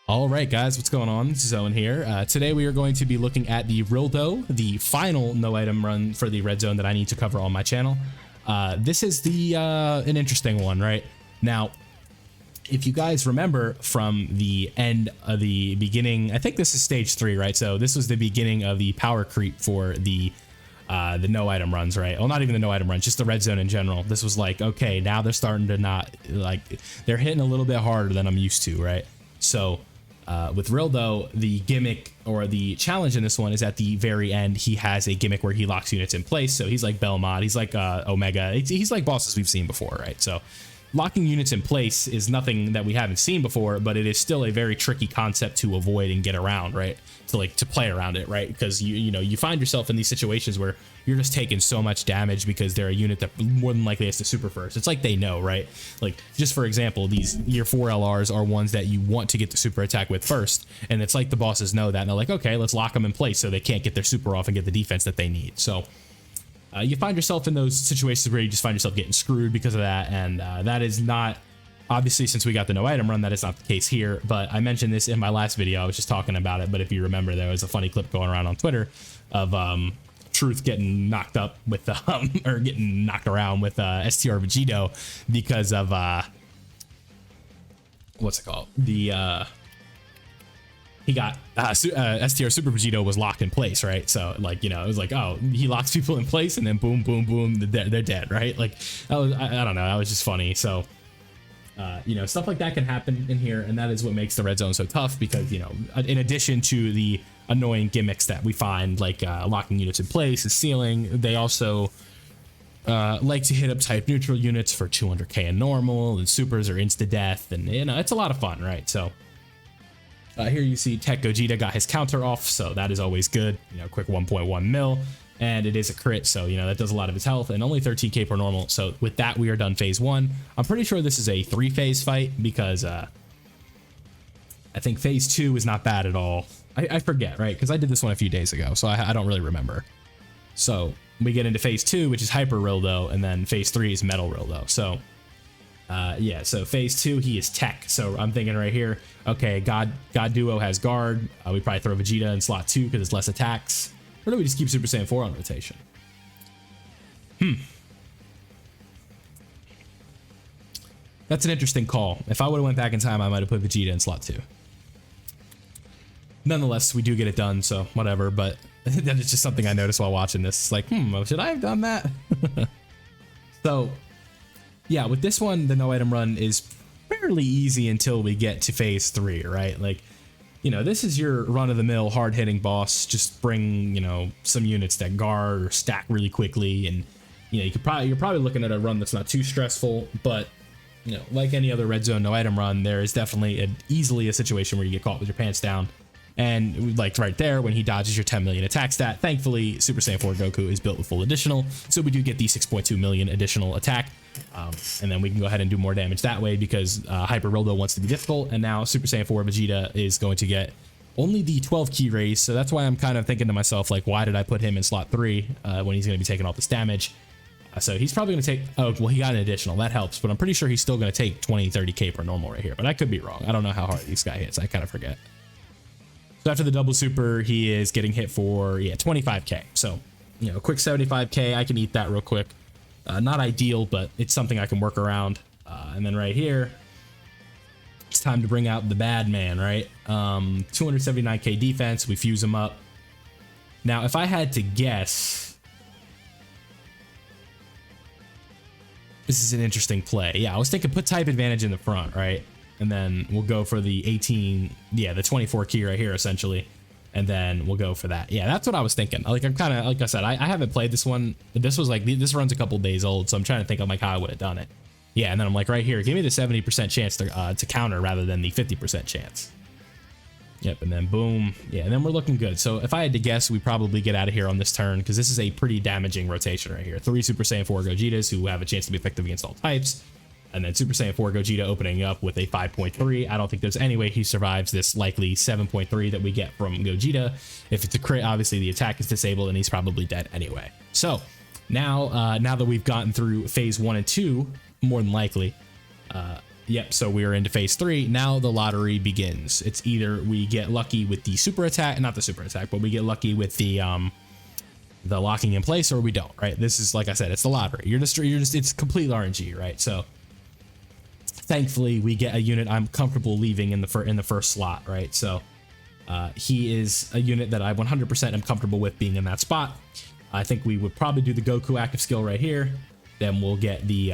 All right, guys, what's going on? Zone here. Today we are going to be looking at the RILLDO, the final no item run for the red zone that I need to cover on my channel. This is the an interesting one, right? Now, if you guys remember from the end of the beginning, I think this is stage 3, right? So this was the beginning of the power creep for the no item runs, right? Well, not even the no item runs, just the red zone in general. This was like, okay, now they're starting to not, like, they're hitting a little bit harder than I'm used to, right? So with RILLDO, the gimmick or the challenge in this one is at the very end, he has a gimmick where he locks units in place. So he's like Belmont, he's like Omega, he's like bosses we've seen before, right? So locking units in place is nothing that we haven't seen before, but it is still a very tricky concept to avoid and get around, right? To play around it, right? Because you find yourself in these situations where you're just taking so much damage because they're a unit that more than likely has to super first. It's like they know, right? Like, just for example, these year 4 LRs are ones that you want to get the super attack with first, and it's like the bosses know that, and they're like, okay, let's lock them in place so they can't get their super off and get the defense that they need. So you find yourself in those situations where you just find yourself getting screwed because of that, and that is not, obviously, since we got the no item run, that is not the case here. But I mentioned this in my last video, I was just talking about it, but if you remember, there was a funny clip going around on Twitter of Truth getting knocked up with or getting knocked around with STR Vegito because of what's it called, the he got STR Super Vegito was locked in place, right? So, like, it was like, oh, he locks people in place and then boom, boom, boom, they're dead, right? Like, that was, I don't know, that was just funny. So stuff like that can happen in here, and that is what makes the red zone so tough, because, in addition to the annoying gimmicks that we find, like locking units in place and sealing, they also like to hit up type neutral units for 200k in normal, and supers are insta-death, and, it's a lot of fun, right? So here you see Tech Gogeta got his counter off, so that is always good. Quick 1.1 mil. And it is a crit, so that does a lot of its health, and only 13k per normal. So with that, we are done phase 1. I'm pretty sure this is a 3-phase fight, because I think phase 2 is not bad at all. I forget, right? Because I did this one a few days ago, so I don't really remember. So we get into phase 2, which is Hyper RILLDO, and then phase 3 is Metal RILLDO. So yeah, so phase 2, he is tech. So I'm thinking right here, okay, God Duo has guard. We probably throw Vegeta in slot 2 because it's less attacks. Or do we just keep Super Saiyan 4 on rotation? That's an interesting call. If I would have went back in time, I might have put Vegeta in slot 2. Nonetheless, we do get it done, so whatever. But that is just something I noticed while watching this. It's like, should I have done that? So, yeah, with this one, the no item run is fairly easy until we get to phase 3, right? Like, this is your run-of-the-mill, hard-hitting boss. Just bring, some units that guard or stack really quickly, and you're probably looking at a run that's not too stressful. But like any other red zone no item run, there is definitely easily a situation where you get caught with your pants down. And like right there, when he dodges your 10 million attack stat, thankfully Super Saiyan 4 Goku is built with full additional, so we do get the 6.2 million additional attack. And then we can go ahead and do more damage that way, because Hyper RILLDO wants to be difficult, and now Super Saiyan 4 Vegeta is going to get only the 12 key raise. So that's why I'm kind of thinking to myself, like, why did I put him in slot 3 when he's going to be taking all this damage? So he's probably going to take, oh, well, he got an additional, that helps, but I'm pretty sure he's still going to take 20-30k per normal right here, but I could be wrong. I don't know how hard this guy hits, I kind of forget. So after the double super, he is getting hit for, 25k. So, quick 75k, I can eat that real quick. Not ideal, but it's something I can work around. And then right here, it's time to bring out the bad man, right? 279k defense, we fuse him up. Now, if I had to guess, this is an interesting play. Yeah, I was thinking put type advantage in the front, right? And then we'll go for the 18, the 24 key right here, essentially. And then we'll go for that. Yeah, that's what I was thinking. Like, I'm kind of, like I said, I haven't played this one. This was like, this run's a couple days old, so I'm trying to think of like how I would have done it. Yeah, and then I'm like, right here, give me the 70% chance to counter rather than the 50% chance. Yep, and then boom. Yeah, and then we're looking good. So if I had to guess, we probably get out of here on this turn, because this is a pretty damaging rotation right here. 3 Super Saiyan 4 Gogetas who have a chance to be effective against all types. And then Super Saiyan 4 Gogeta opening up with a 5.3. I don't think there's any way he survives this likely 7.3 that we get from Gogeta. If it's a crit, obviously the attack is disabled and he's probably dead anyway. So now that we've gotten through phase 1 and 2, more than likely, Yep, so we're into phase 3. Now the lottery begins. It's either we get lucky with the super attack, not the super attack, but we get lucky with the locking in place, or we don't, right? This is, like I said, it's the lottery. You're just it's complete RNG, right? So thankfully we get a unit I'm comfortable leaving in the first slot, right? So he is a unit that I 100% am comfortable with being in that spot. I think we would probably do the Goku active skill right here. Then we'll get the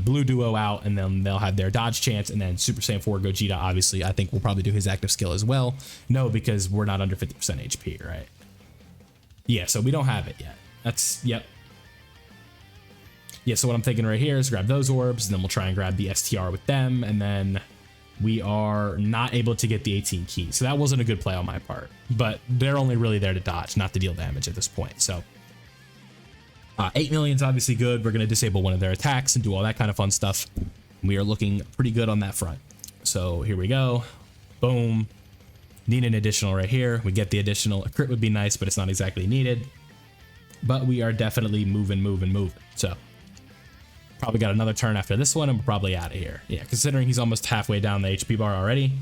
blue duo out, and then they'll have their dodge chance, and then Super Saiyan 4 Gogeta, obviously, I think we'll probably do his active skill as well. No, because we're not under 50% HP, right? Yeah, so we don't have it yet. That's, yep. Yeah, so what I'm thinking right here is grab those orbs, and then we'll try and grab the STR with them, and then we are not able to get the 18 keys. So that wasn't a good play on my part, but they're only really there to dodge, not to deal damage at this point, so... 8 million is obviously good. We're going to disable one of their attacks and do all that kind of fun stuff. We are looking pretty good on that front. So here we go. Boom. Need an additional right here. We get the additional. A crit would be nice, but it's not exactly needed. But we are definitely moving. So probably got another turn after this one, and we're probably out of here. Yeah, considering he's almost halfway down the HP bar already.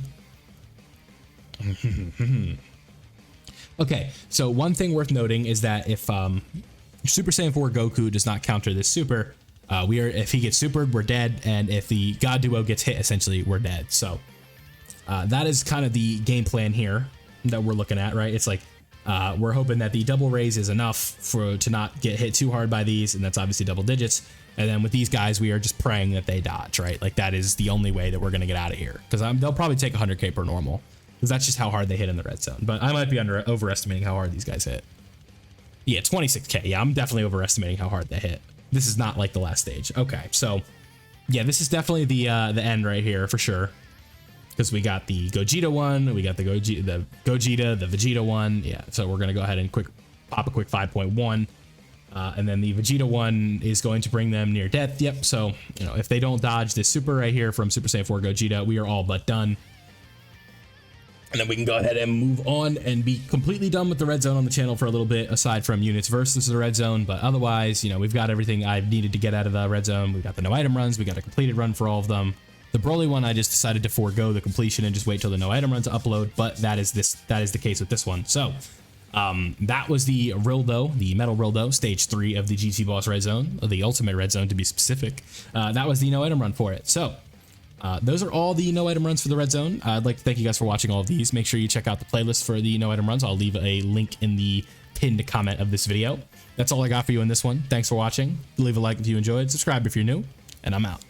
Okay, so one thing worth noting is that if... Super Saiyan 4 Goku does not counter this super. If he gets supered, we're dead, and if the God Duo gets hit, essentially we're dead. So that is kind of the game plan here that we're looking at, right? It's like we're hoping that the double raise is enough to not get hit too hard by these, and that's obviously double digits. And then with these guys, we are just praying that they dodge, right? Like that is the only way that we're gonna get out of here, because they'll probably take 100k per normal, because that's just how hard they hit in the red zone. But I might be overestimating how hard these guys hit. Yeah, 26k. Yeah, I'm definitely overestimating how hard they hit. This is not like the last stage. Okay, so yeah, this is definitely the end right here for sure, because we got the Gogeta one, we got the Gogeta, the Vegeta one. Yeah, so we're gonna go ahead and pop a quick 5.1, and then the Vegeta one is going to bring them near death. Yep. So you know, if they don't dodge this super right here from Super Saiyan 4 Gogeta, we are all but done. And then we can go ahead and move on and be completely done with the red zone on the channel for a little bit, aside from units versus the red zone. But otherwise, you know, we've got everything I've needed to get out of the red zone. We've got the no item runs. We got a completed run for all of them. The Broly one, I just decided to forego the completion and just wait till the no item run to upload. But that is the case with this one. So that was the RILLDO, the Metal RILLDO, stage 3 of the GT Boss red zone, or the ultimate red zone to be specific. That was the no item run for it. So those are all the no item runs for the red zone. I'd like to thank you guys for watching all of these. Make sure you check out the playlist for the no item runs. I'll leave a link in the pinned comment of this video. That's all I got for you in this one. Thanks for watching. Leave a like if you enjoyed, subscribe if you're new, and I'm out.